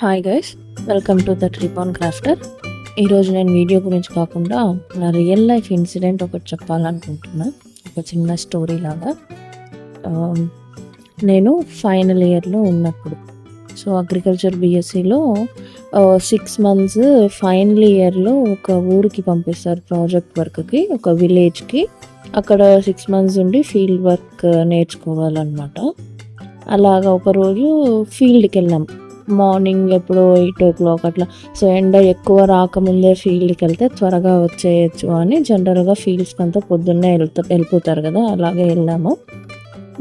Hi guys, welcome to the trip on crafter. ఈరోజు నేను video గురించి కాకుండా నా రియల్ లైఫ్ ఇన్సిడెంట్ ఒకటి చెప్పాలనుకుంటున్నా. ఒక చిన్న స్టోరీ లాగా. నేను ఫైనల్ ఇయర్లో ఉన్నప్పుడు, సో అగ్రికల్చర్ బీఎస్సీలో 6 months ఫైనల్ ఇయర్లో ఒక ఊరికి పంపిస్తారు ప్రాజెక్ట్ వర్క్కి, ఒక విలేజ్కి. అక్కడ 6 months ఉండి ఫీల్డ్ వర్క్ నేర్చుకోవాలన్నమాట. అలాగా ఒకరోజు ఫీల్డ్కి వెళ్ళాం. మార్నింగ్ ఎప్పుడో 8 o'clock అట్లా. సో ఎండ ఎక్కువ రాకముందే ఫీల్డ్కి వెళ్తే త్వరగా వచ్చేయచ్చు అని జనరల్గా ఫీల్డ్స్కి అంతా పొద్దున్నే వెళ్ళిపోతారు కదా, అలాగే వెళ్ళాము.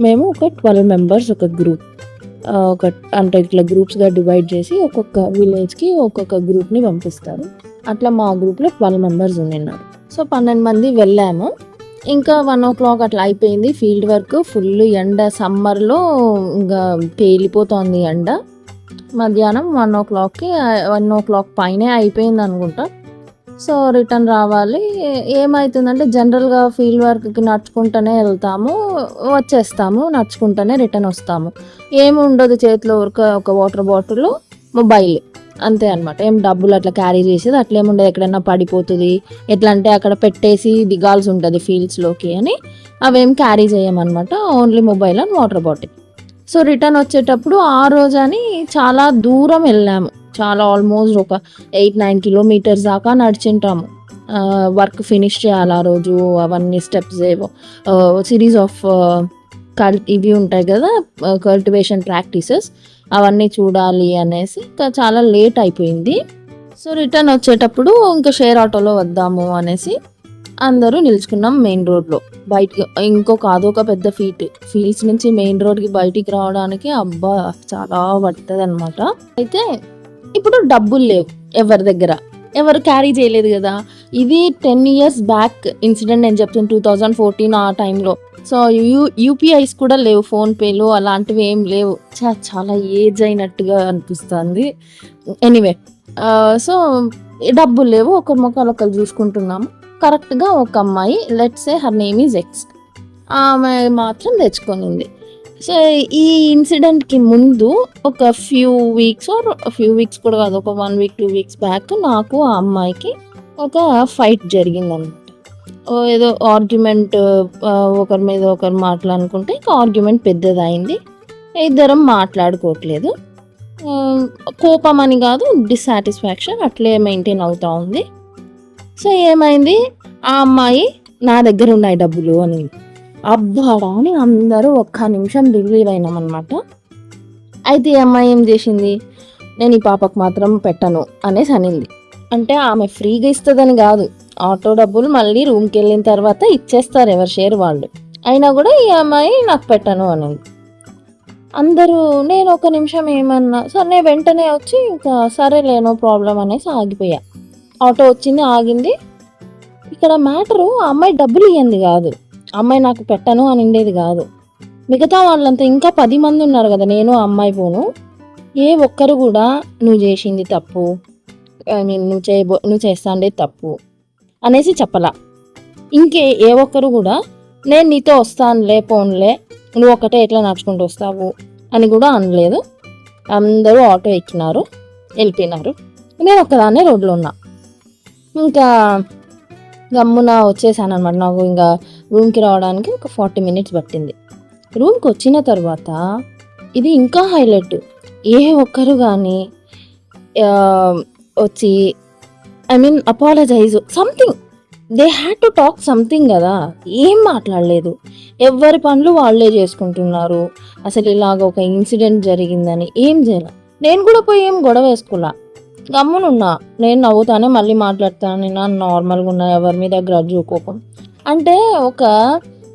మేము ఒక 12 members ఒక గ్రూప్, అంటే ఇట్లా గ్రూప్స్గా డివైడ్ చేసి ఒక్కొక్క విలేజ్కి ఒక్కొక్క గ్రూప్ని పంపిస్తారు. అట్లా మా గ్రూప్లో 12 members ఉన్నారు. సో 12 మంది వెళ్ళాము. ఇంకా 1 o'clock అట్లా అయిపోయింది ఫీల్డ్ వర్క్. ఫుల్ ఎండ, సమ్మర్లో ఇంకా పేలిపోతోంది ఎండ. మధ్యాహ్నం 1 o'clockకి 1 o'clock పైనే అయిపోయింది అనుకుంటా. సో రిటర్న్ రావాలి. ఏమవుతుందంటే జనరల్గా ఫీల్డ్ వర్క్కి నడుచుకుంటూనే వెళ్తాము, వచ్చేస్తాము, నడుచుకుంటూనే రిటర్న్ వస్తాము. ఏమి ఉండదు చేతిలో, ఒక వాటర్ బాటిల్, మొబైల్, అంతే అనమాట. ఏం డబ్బులు అట్లా క్యారీ చేసేది అట్లేముండదు. ఎక్కడైనా పడిపోతుంది, ఎట్లా అంటే అక్కడ పెట్టేసి దిగాల్సి ఉంటుంది ఫీల్డ్స్లోకి అని అవేం క్యారీ చేయమన్నమాట. Only mobile and water bottle. So return వచ్చేటప్పుడు ఆ రోజు అని చాలా దూరం వెళ్ళాము. చాలా ఆల్మోస్ట్ ఒక 8-9 kilometers దాకా నడిచింటాము. వర్క్ ఫినిష్ చేయాలి ఆ రోజు. అవన్నీ స్టెప్స్ ఏవో సిరీస్ ఆఫ్ ఇవి ఉంటాయి కదా, కల్టివేషన్ ప్రాక్టీసెస్, అవన్నీ చూడాలి అనేసి ఇంకా చాలా లేట్ అయిపోయింది. సో రిటర్న్ వచ్చేటప్పుడు ఇంకా షేర్ ఆటోలో వద్దాము అనేసి అందరూ నిలుచుకున్నాం మెయిన్ రోడ్లో. బయటికి అదొక పెద్ద ఫీల్డ్స్ నుంచి మెయిన్ రోడ్కి బయటికి రావడానికి అబ్బా చాలా పడుతుంది అనమాట. అయితే ఇప్పుడు డబ్బులు లేవు ఎవరి దగ్గర, ఎవరు క్యారీ చేయలేదు కదా. ఇది 10 years బ్యాక్ ఇన్సిడెంట్ నేను చెప్తాను, 2014 ఆ టైంలో. సో యూపీఐస్ కూడా లేవు, ఫోన్పేలు అలాంటివి ఏం లేవు. చాలా ఏజ్ అయినట్టుగా అనిపిస్తుంది. ఎనీవే, సో డబ్బులు లేవు, ఒకరి ముఖాలు ఒకరు చూసుకుంటున్నాము. కరెక్ట్గా ఒక అమ్మాయి, let's say her name is X, ఆమె మాత్రం తెచ్చుకొనింది. సో ఈ ఇన్సిడెంట్కి ముందు ఒక ఫ్యూ వీక్స్ కూడా కాదు, ఒక 1 week 2 weeks బ్యాక్ నాకు ఆ అమ్మాయికి ఒక ఫైట్ జరిగిందన్నమాట. ఏదో ఆర్గ్యుమెంట్, ఒకరి మీద ఒకరు మాట్లాడుకుంటే ఇంకా ఆర్గ్యుమెంట్ పెద్దదైంది. ఇద్దరం మాట్లాడుకోవట్లేదు. కోపం అని కాదు, డిస్సాటిస్ఫాక్షన్ అట్లే మెయింటైన్ అవుతూ ఉంది. సో ఏమైంది, ఆ అమ్మాయి నా దగ్గర ఉన్నాయి డబ్బులు అని, అబ్బాడా అని అందరూ ఒక్క నిమిషం రిలీవ్ అయినామన్నమాట. అయితే ఈ అమ్మాయి ఏం చేసింది, నేను ఈ పాపకు మాత్రం పెట్టను అనేసి అనింది. అంటే ఆమె ఫ్రీగా ఇస్తుందని కాదు, ఆటో డబ్బులు మళ్ళీ రూమ్కి వెళ్ళిన తర్వాత ఇచ్చేస్తారు ఎవరి షేర్ వాళ్ళు. అయినా కూడా ఈ అమ్మాయి నాకు పెట్టను అనింది. అందరూ, నేను ఒక నిమిషం ఏమన్నా సరే, నేను వెంటనే వచ్చి ఇంకా సరేలే నో ప్రాబ్లం అనేసి ఆగిపోయా. ఆటో వచ్చింది, ఆగింది. ఇక్కడ మ్యాటరు ఆ అమ్మాయి డబ్బులు ఇవ్వండి కాదు, అమ్మాయి నాకు పెట్టను అని ఉండేది కాదు. మిగతా వాళ్ళంతా ఇంకా 10 మంది ఉన్నారు కదా, నేను ఆ అమ్మాయి పోను, ఏ ఒక్కరు కూడా నువ్వు చేసింది తప్పు, నువ్వు చేస్తాండే తప్పు అనేసి చెప్పలా. ఏ ఒక్కరు కూడా నేను నీతో వస్తానులే, పోన్లే, నువ్వు ఒక్కటే ఎట్లా నడుచుకుంటూ వస్తావు అని కూడా అనలేదు. అందరూ ఆటో ఎక్కినారు, వెళ్ళిపోయినారు. నేను ఒక్కదాన్నే రోడ్లో ఉన్నా. ఇంకా గమ్మున వచ్చేసాను అనమాట. నాకు ఇంకా రూమ్కి రావడానికి ఒక 40 minutes పట్టింది. రూమ్కి వచ్చిన తర్వాత ఇది ఇంకా హైలైట్, ఏ ఒక్కరు కానీ వచ్చి apologize something, they had to talk something కదా. ఏం మాట్లాడలేదు, ఎవరి పనులు వాళ్ళే చేసుకుంటున్నారు. అసలు ఇలాగ ఒక ఇన్సిడెంట్ జరిగిందని ఏం చేయాలి, నేను కూడా పోయి ఏం గొడవ వేసుకోలే, గమ్మునున్నా. నేను నవ్వుతానే మళ్ళీ మాట్లాడతాను, నేను నార్మల్గా ఉన్నా, ఎవరి మీద గ్రడ్జ్ కోపం అంటే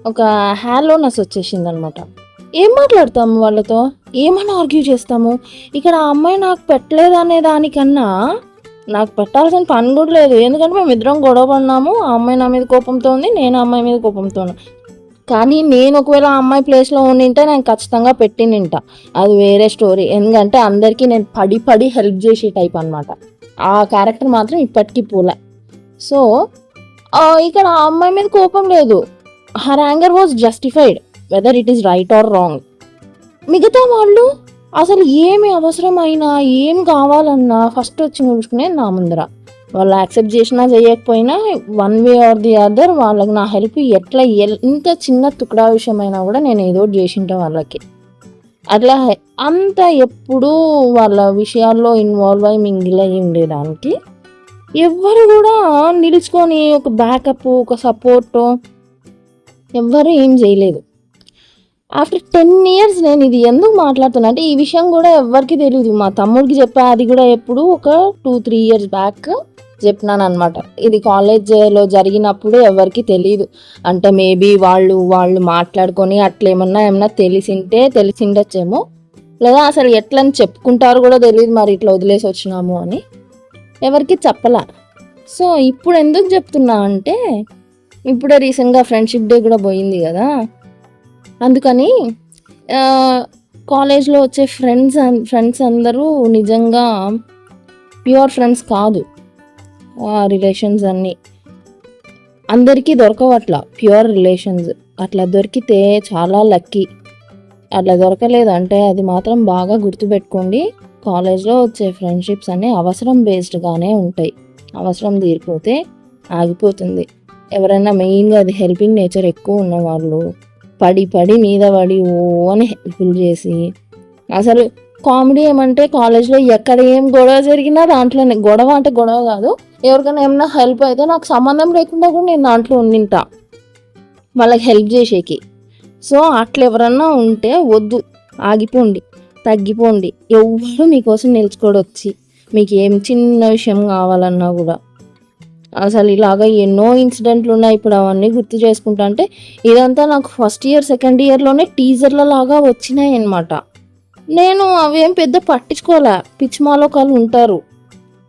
ఒక హ్యాలోనెస్ వచ్చేసింది అనమాట. ఏం మాట్లాడతాము వాళ్ళతో, ఏమన్నా ఆర్గ్యూ చేస్తాము. ఇక్కడ ఆ అమ్మాయి నాకు పెట్టలేదు అనే దానికన్నా నాకు పెట్టాల్సిన పని కూడా లేదు, ఎందుకంటే మేము ఇద్దరం గొడవ పడినాము. ఆ అమ్మాయి నా మీద కోపంతో ఉంది, నేను ఆ అమ్మాయి మీద కోపంతో ఉన్నా. కానీ నేను ఒకవేళ ఆ అమ్మాయి ప్లేస్లో ఉండింటే నేను ఖచ్చితంగా పెట్టినింటా, అది వేరే స్టోరీ. ఎందుకంటే అందరికీ నేను పడి హెల్ప్ చేసే టైప్ అనమాట. ఆ క్యారెక్టర్ మాత్రం ఇప్పటికీ పోలే. సో ఇక్కడ ఆ అమ్మాయి మీద కోపం లేదు, her anger was justified, whether it is right are wrong. మిగతా వాళ్ళు అసలు ఏమి అవసరమైనా, ఏం కావాలన్నా ఫస్ట్ వచ్చి నిలుచుకునేది నా ముందర. వాళ్ళు యాక్సెప్ట్ చేసినా చేయకపోయినా one way or the other వాళ్ళకి నా హెల్ప్ ఎట్లా ఎంత చిన్న తుకుడా విషయమైనా కూడా నేను ఏదో ఒకటి చేసింటా వాళ్ళకి. అట్లా అంత ఎప్పుడూ వాళ్ళ విషయాల్లో ఇన్వాల్వ్ అయ్యి మింగిల్ అయ్యి ఉండేదానికి ఎవ్వరు కూడా నిలుచుకొని ఒక బ్యాకప్, ఒక సపోర్టు ఎవ్వరు ఏం చేయలేదు. ఆఫ్టర్ 10 years నేను ఇది ఎందుకు మాట్లాడుతున్నా అంటే ఈ విషయం కూడా ఎవ్వరికి తెలియదు. మా తమ్ముడికి చెప్పా, అది కూడా ఎప్పుడు ఒక 2-3 years బ్యాక్ చెప్పినాను అనమాట. ఇది కాలేజ్లో జరిగినప్పుడు ఎవరికి తెలియదు. అంటే మేబీ వాళ్ళు మాట్లాడుకొని అట్లా ఏమన్నా తెలిసిండొచ్చేమో, లేదా అసలు ఎట్లని చెప్పుకుంటారో కూడా తెలియదు. మరి ఇట్లా వదిలేసి వచ్చినాము అని ఎవరికి చెప్పలా. సో ఇప్పుడు ఎందుకు చెప్తున్నా అంటే ఇప్పుడే రీసెంట్గా ఫ్రెండ్షిప్ డే కూడా పోయింది కదా, అందుకని కాలేజ్లో వచ్చే ఫ్రెండ్స్ అందరూ నిజంగా ప్యూర్ ఫ్రెండ్స్ కాదు. రిలేషన్స్ అన్నీ అందరికీ దొరకవు అట్లా ప్యూర్ రిలేషన్స్. అట్లా దొరికితే చాలా లక్కీ. అట్లా దొరకలేదంటే అది మాత్రం బాగా గుర్తుపెట్టుకోండి. కాలేజ్లో వచ్చే ఫ్రెండ్షిప్స్ అన్నీ అవసరం బేస్డ్గానే ఉంటాయి. అవసరం తీరిపోతే ఆగిపోతుంది. ఎవరైనా మెయిన్గా అది హెల్పింగ్ నేచర్ ఎక్కువ ఉన్నవాళ్ళు పడి మీద పడి అని హెల్ప్ఫుల్ చేసి, అసలు కామెడీ ఏమంటే కాలేజ్లో ఎక్కడ ఏం గొడవ జరిగినా దాంట్లోనే, గొడవ అంటే గొడవ కాదు, ఎవరికైనా ఏమైనా హెల్ప్ అయితే నాకు సంబంధం లేకుండా కూడా నేను దాంట్లో ఉండింటా వాళ్ళకి హెల్ప్ చేసేకి. సో అట్లా ఎవరన్నా ఉంటే వద్దు, ఆగిపోండి, తగ్గిపోండి. ఎవరు మీకోసం నిలుచుకోడు వచ్చి, మీకు ఏం చిన్న విషయం కావాలన్నా కూడా. అసలు ఇలాగ ఎన్నో ఇన్సిడెంట్లు ఉన్నాయి. ఇప్పుడు అవన్నీ గుర్తు చేసుకుంటా అంటే ఇదంతా నాకు ఫస్ట్ ఇయర్ సెకండ్ ఇయర్లోనే టీజర్ల లాగా వచ్చినాయి అన్నమాట. నేను అవేం పెద్ద పట్టించుకోలే. పిచ్చిమాలోకాలు ఉంటారు,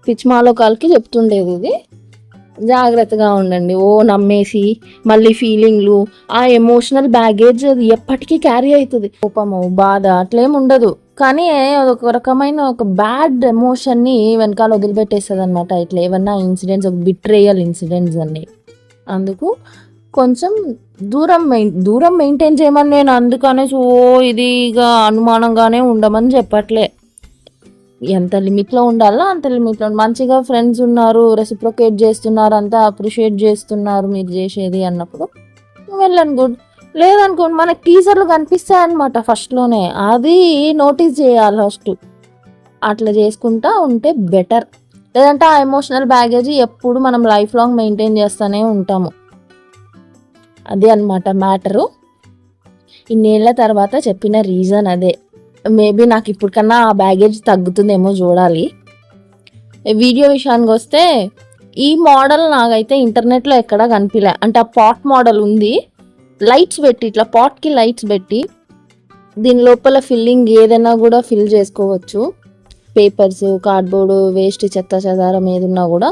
పిచ్చిమాలోకాలకి చెప్తుండేది ఇది, జాగ్రత్తగా ఉండండి. నమ్మేసి మళ్ళీ ఫీలింగ్లు, ఆ ఎమోషనల్ బ్యాగేజ్ అది ఎప్పటికీ క్యారీ అవుతుంది. కోపము, బాధ అట్లేం ఉండదు, కానీ ఒక రకమైన ఒక బ్యాడ్ ఎమోషన్ని వెనకాల వదిలిపెట్టేస్తుంది అనమాట. ఇట్లా ఏమన్నా ఇన్సిడెంట్స్, ఒక బిట్రేయల్ ఇన్సిడెంట్స్ అన్నీ. అందుకు కొంచెం దూరం మెయింటైన్ చేయమని నేను అందుకనేసి ఇదిగా అనుమానంగానే ఉండమని చెప్పట్లే. ఎంత లిమిట్లో ఉండాలో అంత లిమిట్లో. మంచిగా ఫ్రెండ్స్ ఉన్నారు, రెసిప్రొకేట్ చేస్తున్నారు, అంతా అప్రిషియేట్ చేస్తున్నారు మీరు చేసేది అన్నప్పుడు వెళ్ళండి, గుడ్. లేదనుకోండి మనకి టీజర్లు కనిపిస్తాయి అనమాట ఫస్ట్లోనే, అది నోటీస్ చేయాలి ఫస్ట్. అట్లా చేసుకుంటా ఉంటే బెటర్. లేదంటే ఆ ఎమోషనల్ బ్యాగేజ్ ఎప్పుడు మనం లైఫ్ లాంగ్ మెయింటైన్ చేస్తూనే ఉంటాము. అదే అనమాట మ్యాటరు. ఇన్నేళ్ల తర్వాత చెప్పిన రీజన్ అదే. మేబీ నాకు ఇప్పటికన్నా ఆ బ్యాగేజ్ తగ్గుతుందేమో చూడాలి. వీడియో విషయానికి వస్తే ఈ మోడల్ నాకైతే ఇంటర్నెట్లో ఎక్కడా కనిపించలే. అంటే ఆ పాట్ మోడల్ ఉంది, లైట్స్ పెట్టి, ఇట్లా పాట్కి లైట్స్ పెట్టి దీని లోపల ఫిల్లింగ్ ఏదైనా కూడా ఫిల్ చేసుకోవచ్చు. పేపర్స్, కార్డ్బోర్డు, వేస్ట్, చెత్త చెదారం ఏదున్నా కూడా.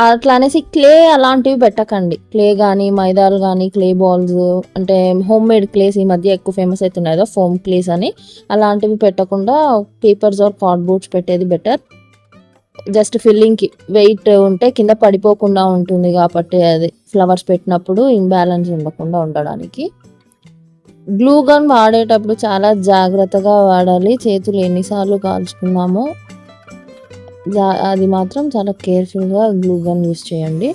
అట్లా అనేసి క్లే అలాంటివి పెట్టకండి. క్లే కానీ, మైదాలు కానీ, క్లే బాల్స్ అంటే హోమ్ మేడ్ క్లేస్ ఈ మధ్య ఎక్కువ ఫేమస్ అవుతున్నాయి కదా, ఫోమ్ క్లేస్ అని, అలాంటివి పెట్టకుండా పేపర్స్ ఆర్ కార్డ్బోర్డ్స్ పెట్టేది బెటర్. జస్ట్ ఫిల్లింగ్కి వెయిట్ ఉంటే కింద పడిపోకుండా ఉంటుంది కాబట్టి, అది ఫ్లవర్స్ పెట్టినప్పుడు ఇంబ్యాలెన్స్ ఉండకుండా ఉండడానికి. గ్లూ గన్ వాడేటప్పుడు చాలా జాగ్రత్తగా వాడాలి. చేతులు ఎన్నిసార్లు కాల్చుకున్నామో అది మాత్రం చాలా కేర్ఫుల్గా గ్లూ గన్ యూస్ చేయండి.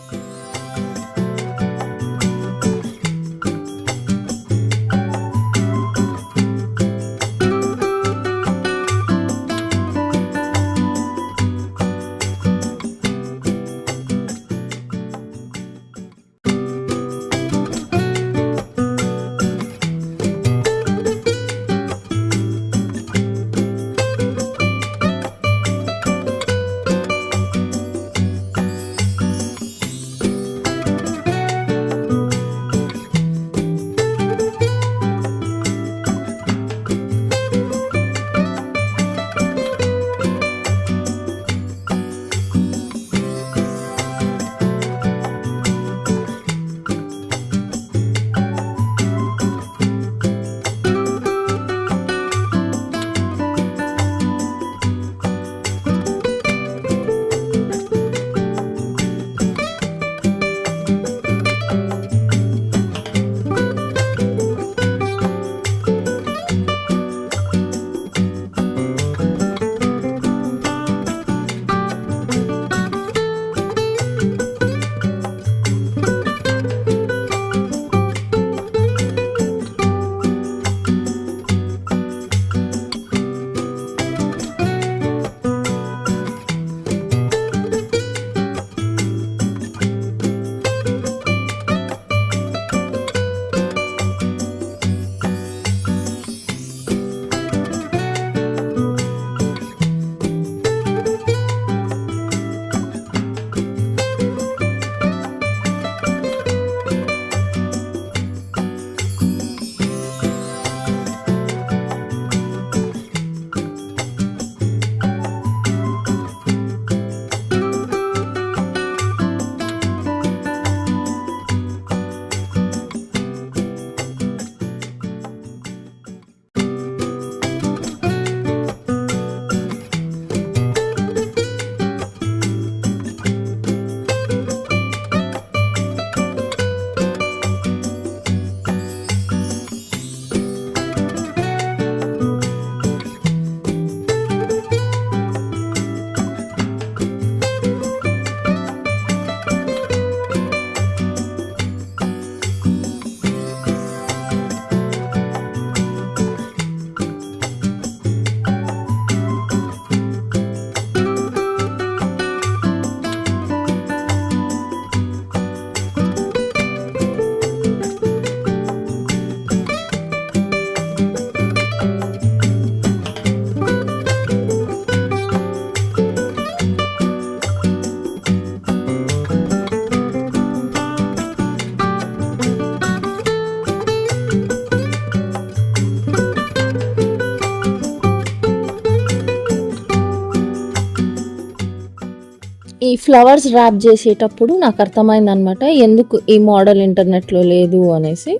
ఈ ఫ్లవర్స్ ర్యాప్ చేసేటప్పుడు నాకు అర్థమైందనమాట ఎందుకు ఈ మోడల్ ఇంటర్నెట్లో లేదు అనేసి.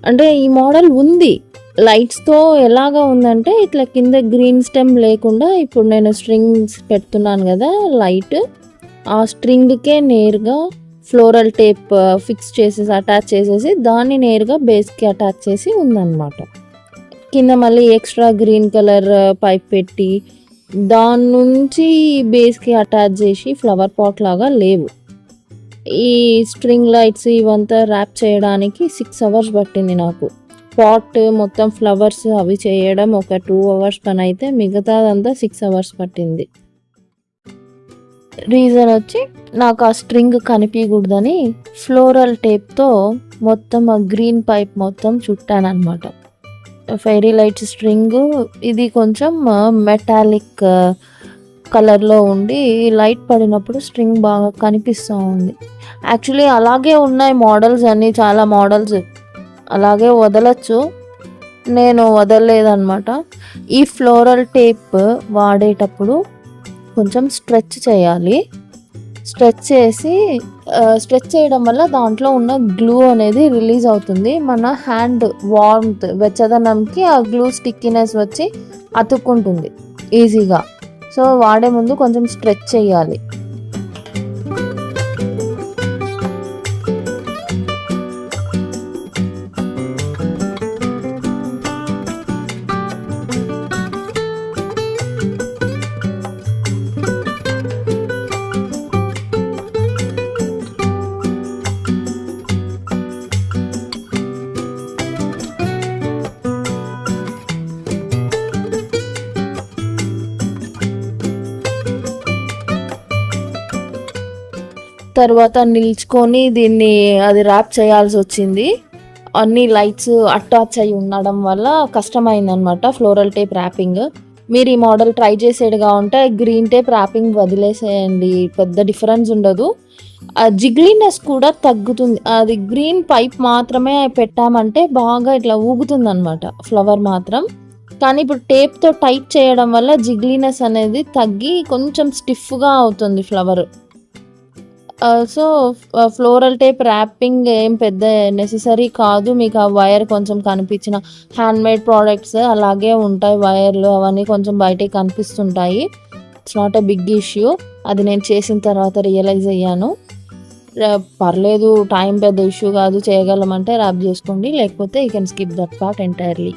అంటే ఈ మోడల్ ఉంది లైట్స్తో, ఎలాగా ఉందంటే ఇట్లా కింద గ్రీన్ స్టెమ్ లేకుండా ఇప్పుడు నేను స్ట్రింగ్స్ పెడుతున్నాను కదా లైట్, ఆ స్ట్రింగ్కే నేరుగా ఫ్లోరల్ టేప్ ఫిక్స్ చేసేసి అటాచ్ చేసేసి దాన్ని నేరుగా బేస్కి అటాచ్ చేసి ఉందన్నమాట. కింద మళ్ళీ ఎక్స్ట్రా గ్రీన్ కలర్ పైప్ పెట్టి దాని నుంచి బేస్కి అటాచ్ చేసి ఫ్లవర్ పాట్ లాగా లేవు. ఈ స్ట్రింగ్ లైట్స్ ఇవంతా ర్యాప్ చేయడానికి 6 hours పట్టింది నాకు. పాట్ మొత్తం ఫ్లవర్స్ అవి చేయడం ఒక 2 hours పని అయితే మిగతాదంతా 6 hours పట్టింది. రీజన్ వచ్చి నాకు ఆ స్ట్రింగ్ కనిపించకూడదని ఫ్లోరల్ టేప్తో మొత్తం ఆ గ్రీన్ పైప్ మొత్తం చుట్టాను అనమాట. ఫెయిరీ లైట్ స్ట్రింగ్ ఇది కొంచెం మెటాలిక్ కలర్లో ఉండి లైట్ పడినప్పుడు స్ట్రింగ్ బాగా కనిపిస్తూ ఉంది. యాక్చువల్లీ అలాగే ఉన్నాయి మోడల్స్ అన్నీ, చాలా మోడల్స్ అలాగే వదలచ్చు, నేను వదలలేదన్నమాట. ఈ ఫ్లోరల్ టేప్ వాడేటప్పుడు కొంచెం స్ట్రెచ్ చేయాలి. స్ట్రెచ్ చేయడం వల్ల దాంట్లో ఉన్న గ్లూ అనేది రిలీజ్ అవుతుంది. మన హ్యాండ్ వార్మ్త్ వెచ్చదనంకి ఆ గ్లూ స్టిక్కినెస్ వచ్చి అతుక్కుంటుంది ఈజీగా. సో వాడే ముందు కొంచెం స్ట్రెచ్ చేయాలి. తర్వాత నిల్చుకొని దీన్ని అది ర్యాప్ చేయాల్సి వచ్చింది. అన్ని లైట్స్ అటాచ్ అయి ఉండడం వల్ల కష్టమైందనమాట ఫ్లోరల్ టేప్ ర్యాపింగ్. మీరు ఈ మోడల్ ట్రై చేసేట్టుగా ఉంటే గ్రీన్ టేప్ ర్యాపింగ్ వదిలేసేయండి, పెద్ద డిఫరెన్స్ ఉండదు. ఆ జిగ్లీనెస్ కూడా తగ్గుతుంది. అది గ్రీన్ పైప్ మాత్రమే పెట్టామంటే బాగా ఇట్లా ఊగుతుంది అనమాట ఫ్లవర్ మాత్రం. కానీ ఇప్పుడు టేప్తో టైట్ చేయడం వల్ల జిగ్లీనెస్ అనేది తగ్గి కొంచెం స్టిఫ్గా అవుతుంది flower. So floral tape wrapping ఏం పెద్ద నెససరీ కాదు. మీకు ఆ వైర్ కొంచెం కనిపించిన హ్యాండ్మేడ్ ప్రోడక్ట్స్ అలాగే ఉంటాయి, వైర్లు అవన్నీ కొంచెం బయటకి కనిపిస్తుంటాయి. It's not a big issue. అది నేను చేసిన తర్వాత రియలైజ్ అయ్యాను. పర్లేదు, టైం పెద్ద ఇష్యూ కాదు, చేయగలమంటే ర్యాప్ చేసుకోండి, లేకపోతే you can skip that part entirely.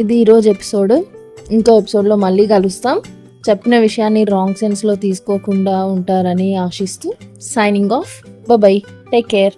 ఇది ఈరోజు ఎపిసోడ్. ఇంకో ఎపిసోడ్లో మళ్ళీ కలుస్తాం. చెప్పిన విషయాన్ని రాంగ్ సెన్స్లో తీసుకోకుండా ఉంటారని ఆశిస్తూ signing off. By, take care.